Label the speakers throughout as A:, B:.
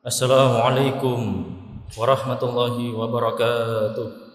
A: Assalamualaikum warahmatullahi wabarakatuh.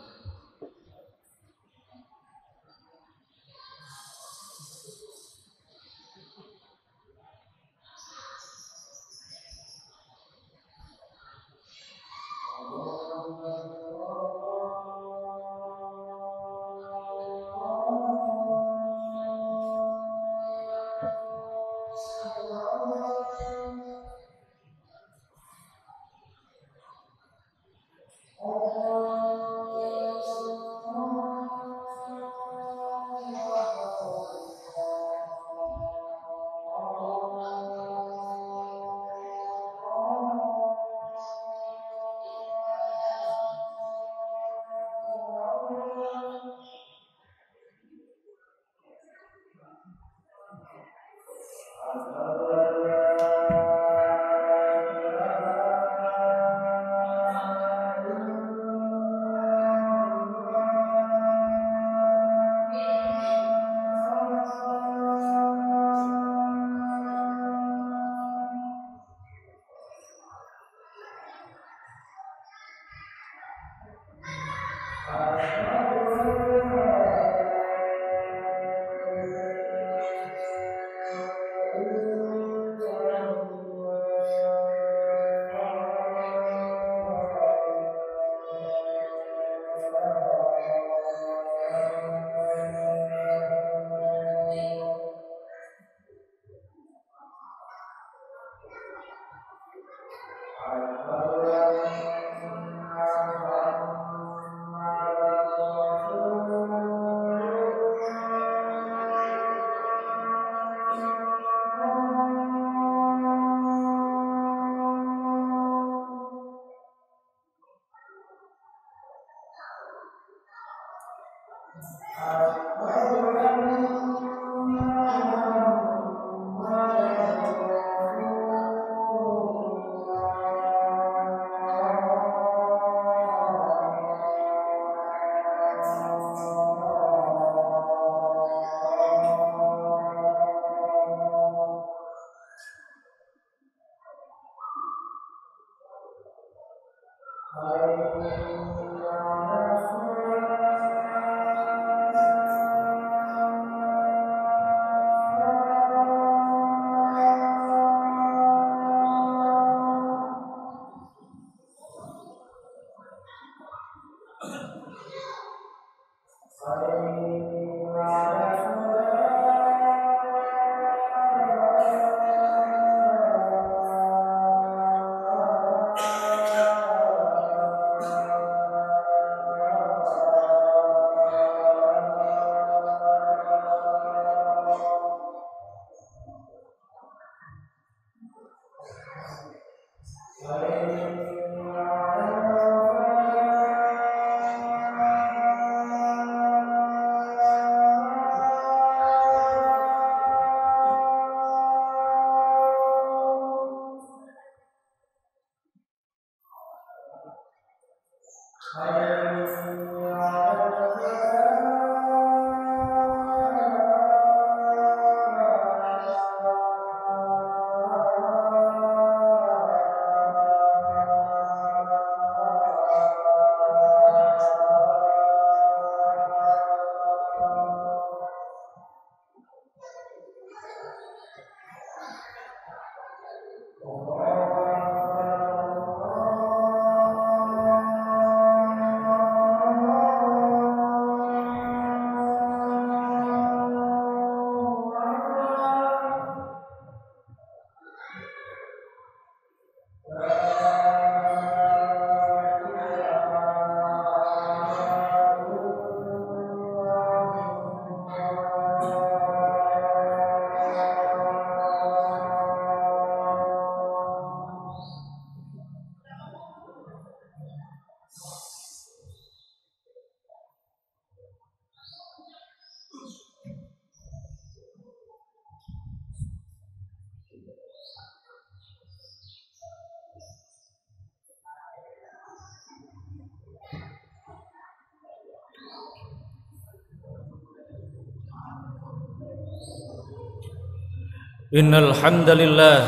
A: Innal hamdalillah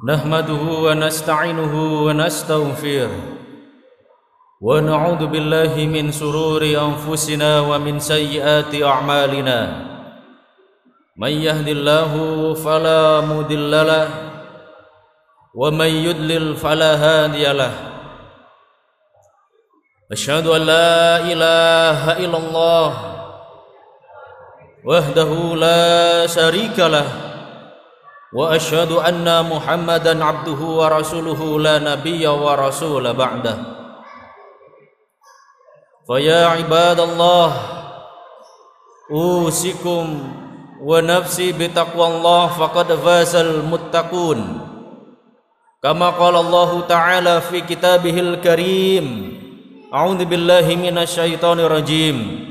A: Nahmaduhu wa nasta'inuhu wa nastaghfir wa na'udzu billahi min sururi anfusina wa min sayyiati a'malina. May yahdihillahu fala mudhillalah wa may yudlil fala hadiyalah. Asyhadu an la ilaha illallah wahdahu la syarikalah wa asyhadu anna Muhammadan abduhu wa rasuluhu la nabiyya wa rasula ba'dah. Fa ya ibadallah usikum wa nafsi bitaqwallah faqad fazal muttaqun. Kama qala Allah ta'ala fi kitabihil karim. A'udzu billahi minasyaitonir rajim.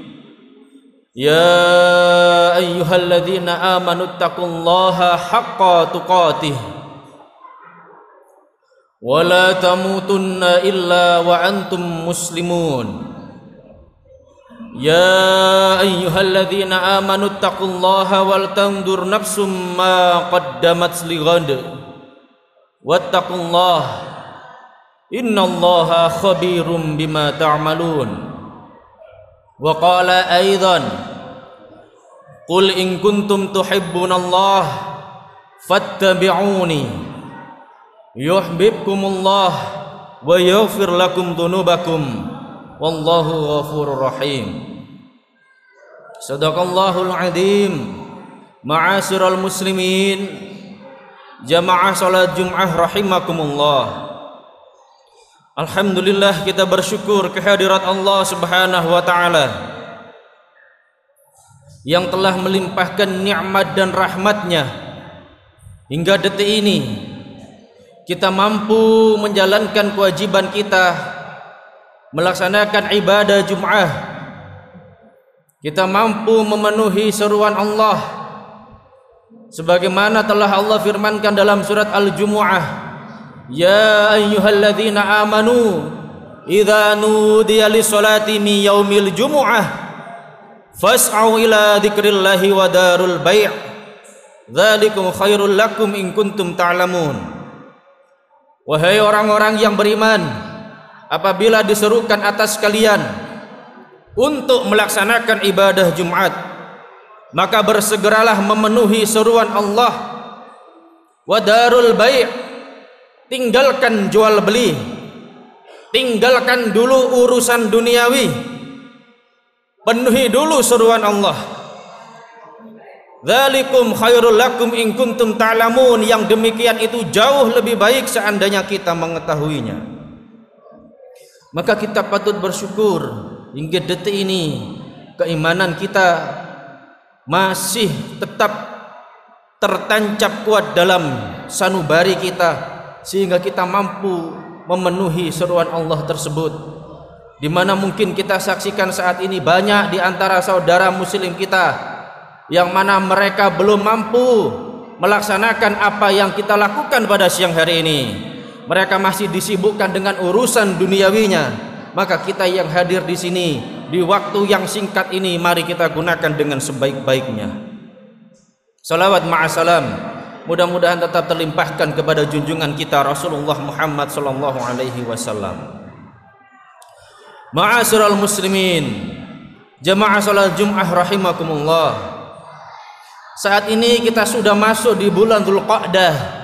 A: Ya ayyuhalladzina amanu taqullaha haqqa tuqatih wa la tamutunna illa wa antum muslimun. Ya ayyuhalladzina amanu taqullaha wal tandur nafsum ma qaddamat lighad wattaqullaha innallaha khabirum bima ta'malun. Wa qala aidan qul in kuntum tuhibbunallah fattabi'uni yuhibbukumullah wa yaghfir lakum dhunubakum wallahu ghafurur rahim. Sadaqallahul azim. Ma'asyiral muslimin, jamaah salat Jumat rahimakumullah. Alhamdulillah, kita bersyukur kehadirat Allah Subhanahu wa taala yang telah melimpahkan nikmat dan rahmatnya hingga detik ini kita mampu menjalankan kewajiban kita melaksanakan ibadah Jum'ah. Kita mampu memenuhi seruan Allah sebagaimana telah Allah firmankan dalam surat Al-Jumu'ah, ya ayyuhalladzina amanu idza nudiya lis-salati min yaumil jumu'ah fas'au ila dzikrillahi wa darul bai' dzalikum khairul lakum in kuntum ta'lamun. Wahai orang-orang yang beriman, apabila diserukan atas kalian untuk melaksanakan ibadah Jumat, maka bersegeralah memenuhi seruan Allah. Wa darul bai', tinggalkan jual beli, tinggalkan dulu urusan duniawi, penuhi dulu seruan Allah. Dzalikum khairul lakum in kuntum ta'lamun. Yang demikian itu jauh lebih baik seandainya kita mengetahuinya. Maka kita patut bersyukur hingga detik ini keimanan kita masih tetap tertancap kuat dalam sanubari kita, sehingga kita mampu memenuhi seruan Allah tersebut. Di mana mungkin kita saksikan saat ini banyak di antara saudara muslim kita yang mana mereka belum mampu melaksanakan apa yang kita lakukan pada siang hari ini. Mereka masih disibukkan dengan urusan duniawinya. Maka kita yang hadir di sini di waktu yang singkat ini, mari kita gunakan dengan sebaik-baiknya. Salawat ma'asalam mudah-mudahan tetap terlimpahkan kepada junjungan kita Rasulullah Muhammad sallallahu alaihi wasallam. Ma'asyiral muslimin, jamaah salat Jumat rahimakumullah. Saat ini kita sudah masuk di bulan Dzulqa'dah.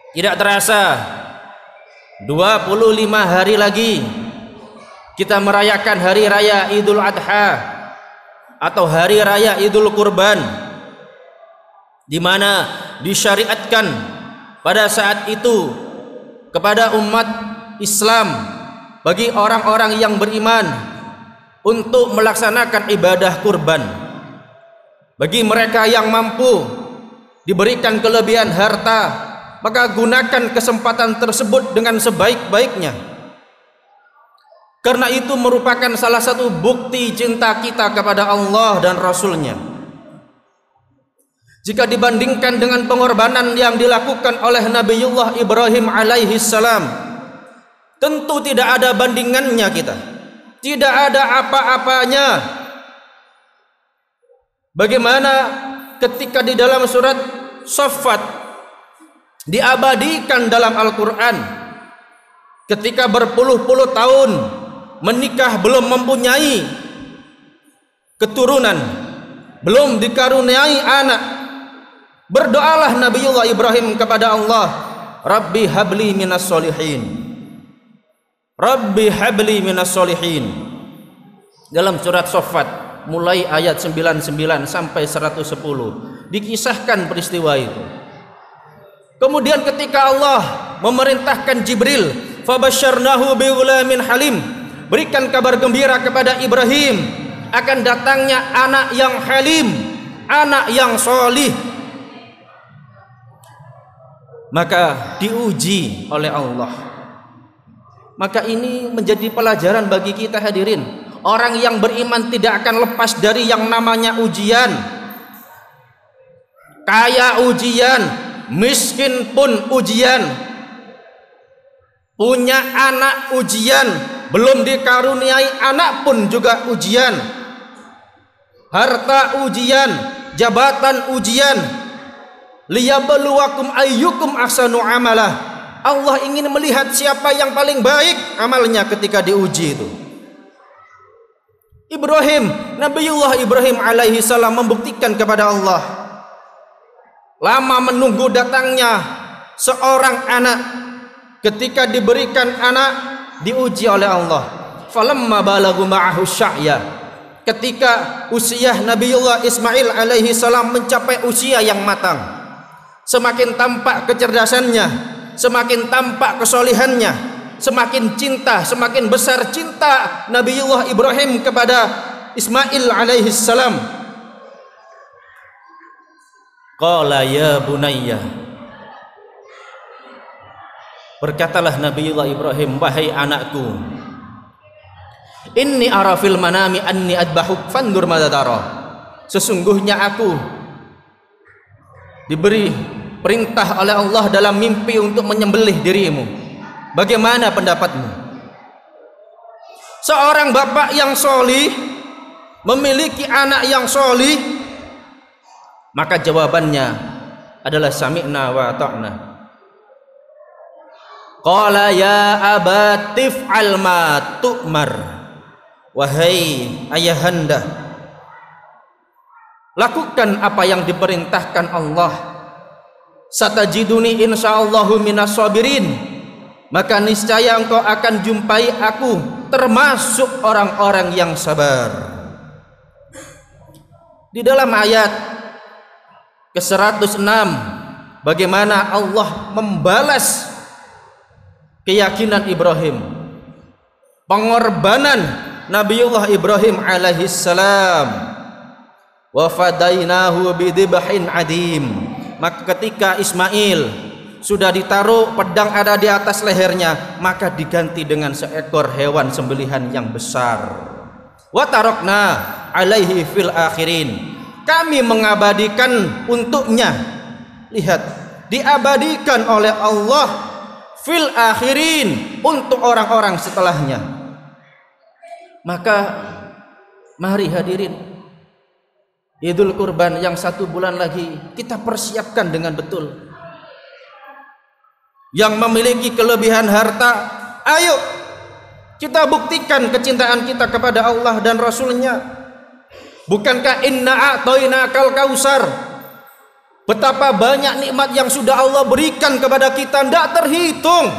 A: Tidak terasa 25 hari lagi kita merayakan hari raya Idul Adha atau hari raya Idul Kurban, di mana disyariatkan pada saat itu kepada umat Islam, bagi orang-orang yang beriman, untuk melaksanakan ibadah kurban. Bagi mereka yang mampu diberikan kelebihan harta, maka gunakan kesempatan tersebut dengan sebaik-baiknya. Karena itu merupakan salah satu bukti cinta kita kepada Allah dan Rasul-Nya. Jika dibandingkan dengan pengorbanan yang dilakukan oleh Nabiullah Ibrahim alaihi salam, tentu tidak ada bandingannya kita. Tidak ada apa-apanya. Bagaimana ketika di dalam surat Saffat diabadikan dalam Al-Quran. Ketika berpuluh-puluh tahun menikah belum mempunyai keturunan, belum dikaruniai anak, berdoalah Nabiullah Ibrahim kepada Allah, Rabbi habli minas solihin, Rabbi habli minas solihin. Dalam surat Saffat mulai ayat 99 sampai 110 dikisahkan peristiwa itu. Kemudian ketika Allah memerintahkan Jibril, fabasyarnahu bighulamin halim, berikan kabar gembira kepada Ibrahim akan datangnya anak yang halim, anak yang solih. Maka diuji oleh Allah. Maka ini menjadi pelajaran bagi kita hadirin. Orang yang beriman tidak akan lepas dari yang namanya ujian. Kaya ujian, miskin pun ujian. Punya anak ujian, belum dikaruniai anak pun juga ujian. Harta ujian, jabatan ujian. Liyabluwakum ayyukum ahsanu amalah. Allah ingin melihat siapa yang paling baik amalnya ketika diuji itu. Nabiullah Ibrahim alaihi salam membuktikan kepada Allah. Lama menunggu datangnya seorang anak. Ketika diberikan anak, diuji oleh Allah. Falamma balaghu ma'ahu sya'ya. Ketika usia Nabiullah Ismail alaihi salam mencapai usia yang matang, semakin tampak kecerdasannya, semakin tampak kesolihannya, semakin cinta, semakin besar cinta Nabiullah Ibrahim kepada Ismail alaihi salam. Qala ya bunayya, berkatalah Nabiullah Ibrahim, wahai anakku, inni ara fil manami anni adbahuk fandur madza tara. Sesungguhnya aku diberi perintah oleh Allah dalam mimpi untuk menyembelih dirimu. Bagaimana pendapatmu? Seorang bapak yang solih memiliki anak yang solih, maka jawabannya adalah sami'na wa ta'na. Qala ya abatif alma tu'mar. Wahai ayahanda, lakukan apa yang diperintahkan Allah. Satajiduni insyaallahu minas sabirin. Maka niscaya engkau akan jumpai aku termasuk orang-orang yang sabar. Di dalam ayat ke-106 bagaimana Allah membalas keyakinan Ibrahim, pengorbanan Nabiullah Ibrahim alaihi salam. Wa fadainahu bidibhin adim. Maka ketika Ismail sudah ditaruh pedang ada di atas lehernya, maka diganti dengan seekor hewan sembelihan yang besar. Wa tarakna alaihi fil akhirin. Kami mengabadikan untuknya. Lihat, diabadikan oleh Allah fil akhirin, untuk orang-orang setelahnya. Maka mari hadirin, Idul Kurban yang 1 bulan lagi kita persiapkan dengan betul. Yang memiliki kelebihan harta, ayo kita buktikan kecintaan kita kepada Allah dan Rasulnya. Bukankah inna a'tainakal kausar, betapa banyak nikmat yang sudah Allah berikan kepada kita, tidak terhitung.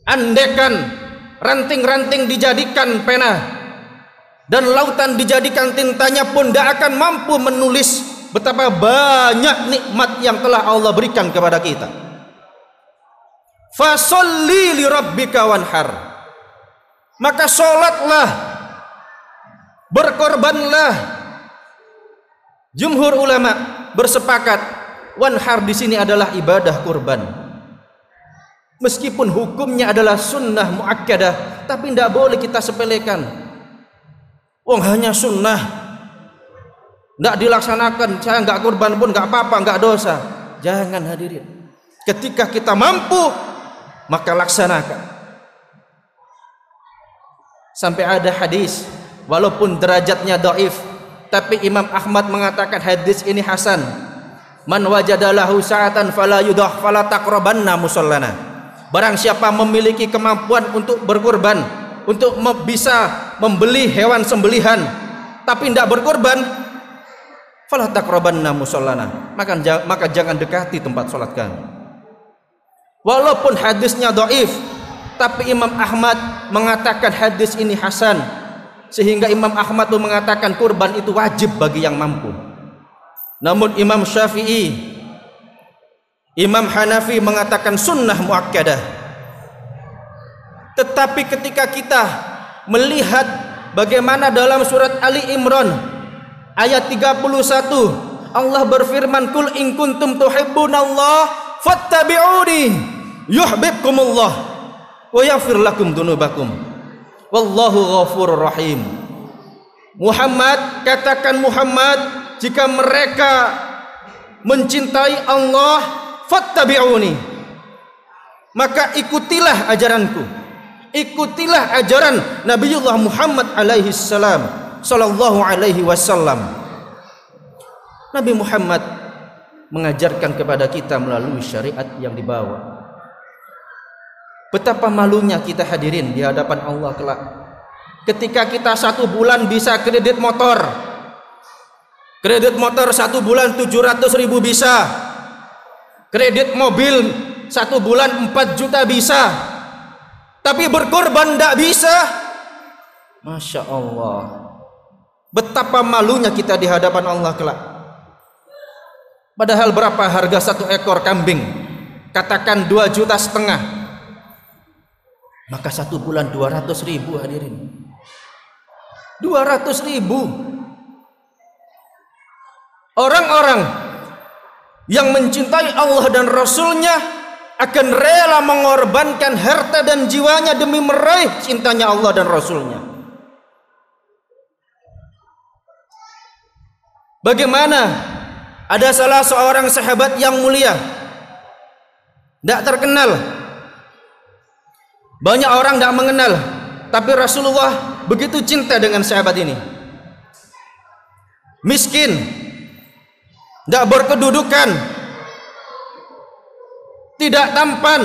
A: Andaikan ranting-ranting dijadikan pena dan lautan dijadikan tintanya pun tidak akan mampu menulis betapa banyak nikmat yang telah Allah berikan kepada kita. Fasolli li rabbika wanhar. Maka sholatlah, berkorbanlah. Jumhur ulama bersepakat wanhar di sini adalah ibadah kurban. Meskipun hukumnya adalah sunnah muakkadah, tapi tidak boleh kita sepelekan. Wong hanya sunnah, nggak dilaksanakan, saya nggak kurban pun nggak apa-apa, nggak dosa. Jangan hadirin. Ketika kita mampu, maka laksanakan. Sampai ada hadis, walaupun derajatnya dhaif, tapi Imam Ahmad mengatakan hadis ini hasan. Man wajadalahu sa'atan fala yudah fala taqrabanna musallana. Barang siapa memiliki kemampuan untuk berkorban, untuk bisa membeli hewan sembelihan tapi tidak berkorban, fala taqrabanna musallana, maka jangan dekati tempat salat kami. Walaupun hadisnya dhaif, tapi Imam Ahmad mengatakan hadis ini hasan, sehingga Imam Ahmad itu mengatakan kurban itu wajib bagi yang mampu. Namun Imam Syafi'i, Imam Hanafi mengatakan sunnah muakkadah. Tetapi ketika kita melihat bagaimana dalam surat Ali Imran ayat 31 Allah berfirman, kul in kuntum tuhibbunallah fattabi'uni yuhibbukumullah wa yaghfir lakum dzunubakum wallahu ghafurur rahim. Muhammad, katakan Muhammad, jika mereka mencintai Allah, fattabi'uni, maka ikutilah ajaranku, ikutilah ajaran Nabiullah Muhammad alaihi salam sallallahu alaihi wasallam. Nabi Muhammad mengajarkan kepada kita melalui syariat yang dibawa. Betapa malunya kita hadirin di hadapan Allah kelak ketika kita 1 bulan bisa kredit motor. Kredit motor 1 bulan 700.000 bisa. Kredit mobil 1 bulan 4 juta bisa. Tapi berkorban tidak bisa. Masya Allah. Betapa malunya kita di hadapan Allah kelak. Padahal berapa harga 1 ekor kambing? Katakan 2,5 juta. Maka 1 bulan 200.000 hadirin. 200.000. Orang-orang yang mencintai Allah dan Rasulnya akan rela mengorbankan harta dan jiwanya demi meraih cintanya Allah dan Rasulnya. Bagaimana ada salah seorang sahabat yang mulia, tidak terkenal, banyak orang tidak mengenal, tapi Rasulullah begitu cinta dengan sahabat ini. Miskin, tidak berkedudukan, tidak tampan,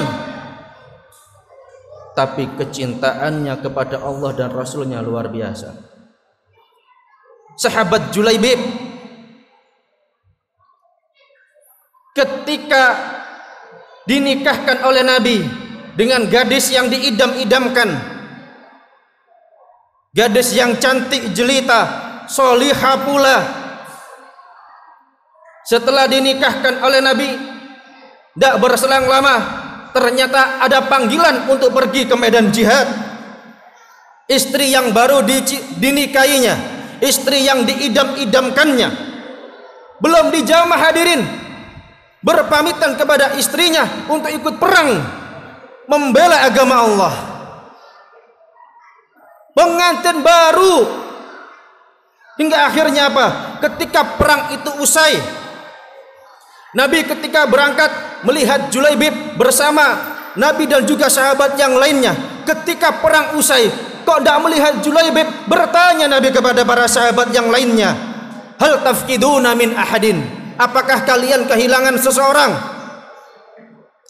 A: tapi kecintaannya kepada Allah dan Rasulnya luar biasa. Sahabat Julaibib ketika dinikahkan oleh Nabi dengan gadis yang diidam-idamkan, gadis yang cantik jelita, solihah pula. Setelah dinikahkan oleh Nabi, tidak berselang lama ternyata ada panggilan untuk pergi ke medan jihad. Istri yang baru dinikahinya, istri yang diidam-idamkannya, belum dijamah hadirin, berpamitan kepada istrinya untuk ikut perang membela agama Allah. Pengantin baru. Hingga akhirnya apa? Ketika perang itu usai, Nabi ketika berangkat melihat Julaibib bersama Nabi dan juga sahabat yang lainnya. Ketika perang usai, kok tidak melihat Julaibib? Bertanya Nabi kepada para sahabat yang lainnya, hal tafkiduna min ahadin? Apakah kalian kehilangan seseorang?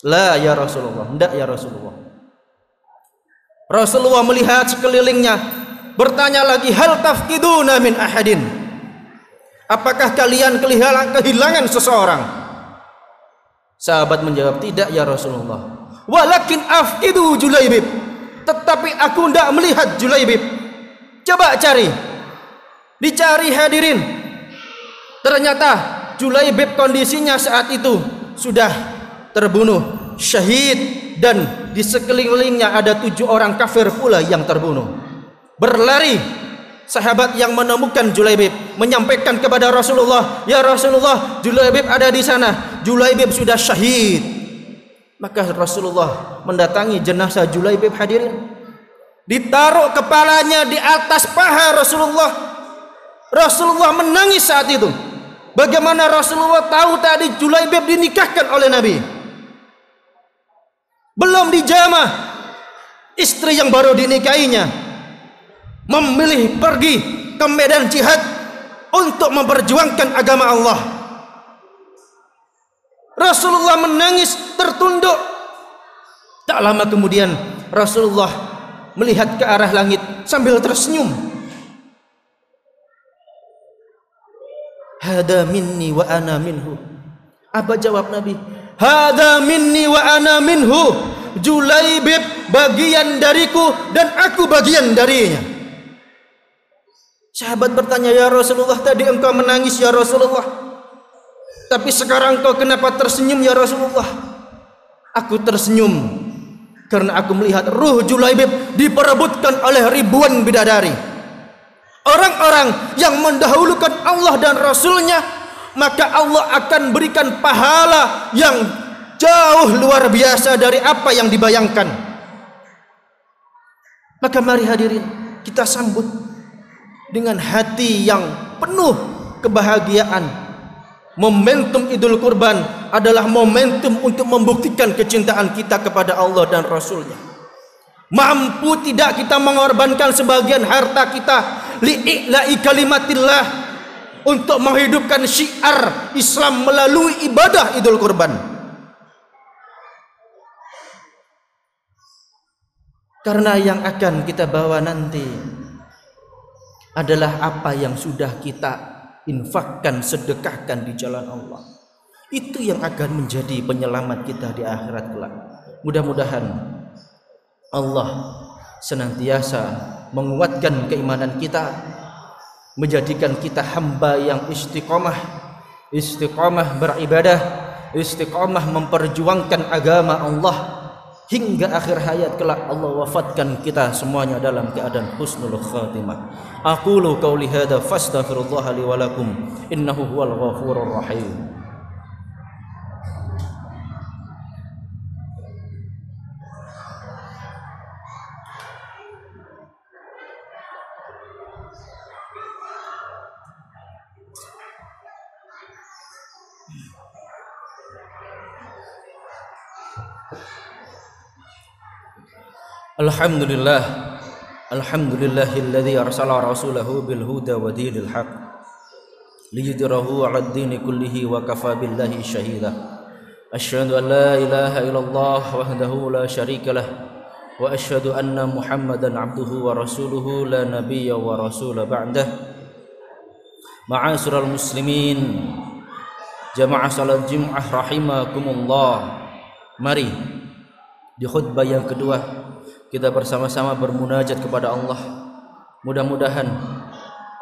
A: La ya Rasulullah. Tidak ya Rasulullah. Rasulullah melihat sekelilingnya, bertanya lagi, hal tafkiduna min ahadin? Apakah kalian kehilangan seseorang? Sahabat menjawab, tidak ya Rasulullah. Walakin afkidu Julaibib, tetapi aku tidak melihat Julaibib. Coba cari, dicari hadirin. Ternyata Julaibib kondisinya saat itu sudah terbunuh syahid, dan di sekelilingnya ada 7 orang kafir pula yang terbunuh. Berlari sahabat yang menemukan Julaibib, menyampaikan kepada Rasulullah, ya Rasulullah, Julaibib ada di sana, Julaibib sudah syahid. Maka Rasulullah mendatangi jenazah Julaibib hadirin, ditaruh kepalanya di atas paha Rasulullah. Rasulullah menangis saat itu. Bagaimana Rasulullah tahu tadi Julaibib dinikahkan oleh Nabi? Belum dijamah, istri yang baru dinikahinya memilih pergi ke medan jihad untuk memperjuangkan agama Allah. Rasulullah menangis tertunduk. Tak lama kemudian Rasulullah melihat ke arah langit sambil tersenyum. Hada minni wa ana minhu. Apa jawab Nabi? Hada minni wa ana minhu. Julaibib bagian dariku dan aku bagian darinya. Sahabat bertanya, ya Rasulullah, tadi engkau menangis ya Rasulullah, tapi sekarang engkau kenapa tersenyum ya Rasulullah? Aku tersenyum karena aku melihat ruh Julaibib diperebutkan oleh ribuan bidadari, orang-orang yang mendahulukan Allah dan Rasulnya. Maka Allah akan berikan pahala yang jauh luar biasa dari apa yang dibayangkan. Maka mari hadirin, kita sambut dengan hati yang penuh kebahagiaan. Momentum Idul Kurban adalah momentum untuk membuktikan kecintaan kita kepada Allah dan Rasulnya. Mampu tidak kita mengorbankan sebagian harta kita li'i'la'i kalimatillah, untuk menghidupkan syiar Islam melalui ibadah Idul Kurban. Karena yang akan kita bawa nanti adalah apa yang sudah kita infakkan, sedekahkan di jalan Allah. Itu yang akan menjadi penyelamat kita di akhirat kelak. Mudah-mudahan Allah senantiasa menguatkan keimanan kita, menjadikan kita hamba yang istiqomah beribadah, istiqomah memperjuangkan agama Allah hingga akhir hayat kelak. Allah wafatkan kita semuanya dalam keadaan husnul khatimah. Aqulu qauli hadza fastaghfirullah li wa lakum innahu huwal ghafurur rahim. Alhamdulillah, alhamdulillahilladzi arsala rasulahu bil huda wa dinil haq liyudhhirahu 'alad dini kullihi wa kafa billahi shahida. Asyhadu an la ilaha illallah wahdahu la syarikalah wa asyhadu anna Muhammadan 'abduhu wa rasuluhu la nabiyya wa rasula ba'dah. Ma'asyiral muslimin, jamaah salat Jumat rahimakumullah. Mari di khutbah yang kedua kita bersama-sama bermunajat kepada Allah. Mudah-mudahan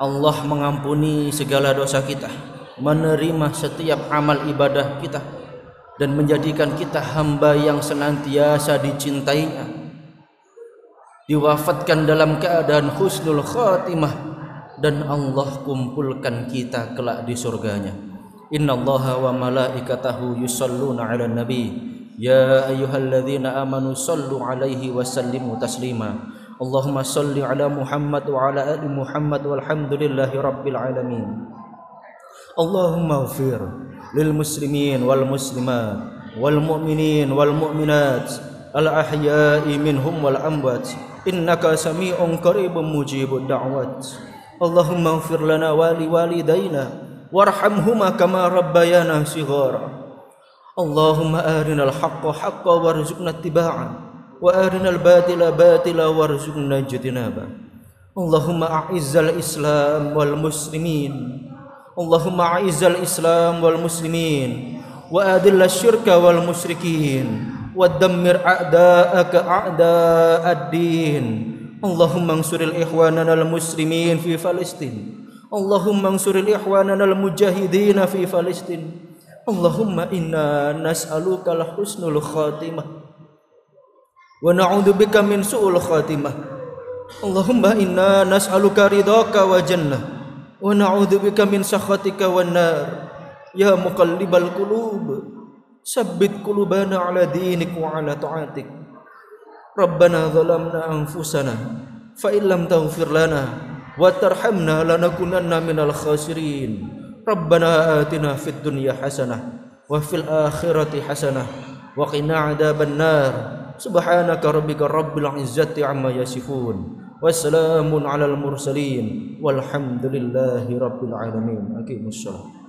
A: Allah mengampuni segala dosa kita, menerima setiap amal ibadah kita, dan menjadikan kita hamba yang senantiasa dicintainya, diwafatkan dalam keadaan husnul khatimah, dan Allah kumpulkan kita kelak di surganya. Innallaha wa malaikatahu yusalluna 'alan nabi ya ayyuhalladzina amanu sallu 'alaihi wa sallimu taslima. Allahumma salli 'ala Muhammad wa 'ala ali Muhammad walhamdulillahi rabbil alamin. Allahumma ighfir lil muslimin wal muslimat wal mu'minin wal mu'minat al ahya'i minhum wal amwat innaka sami'un qaribun mujibud da'wat. Allahumma ighfir lana wa li walidayna warhamhuma kama rabbayana shighara. Allahumma arinal haqqa haqqa warzuqna ittiba'ah wa arinal batila batila warzuqna ijtinaba. Allahumma a'izzal islam wal muslimin, Allahumma a'izzal islam wal muslimin wa adilla syirka wal musyrikin wa dammir a'da'aka a'da'ad-din. Allahumma ansuril ikhwanana al muslimin fi Palestin, Allahumma ansuril ikhwanana al mujahidin fi Palestin. Allahumma inna nas'aluka al-husnul khatimah wa na'udzubika min su'ul khatimah. Allahumma inna nas'aluka ridhaka wa jannah wa na'udzubika min sakhatika wan nar. Ya muqallibal qulub, sabbit qulubana ala dinik wa ala ta'atik. Rabbana zalamna anfusana fa illam taghfir lana wa tarhamna lanakunanna minal khasirin. Rabbana atina fid dunya hasanah wa fil akhirati hasanah wa qina adzaban nar. Subhanaka rabbika rabbil izzati amma yasifun wassalamun alal mursalin walhamdulillahi rabbil alamin. Aqimussalam.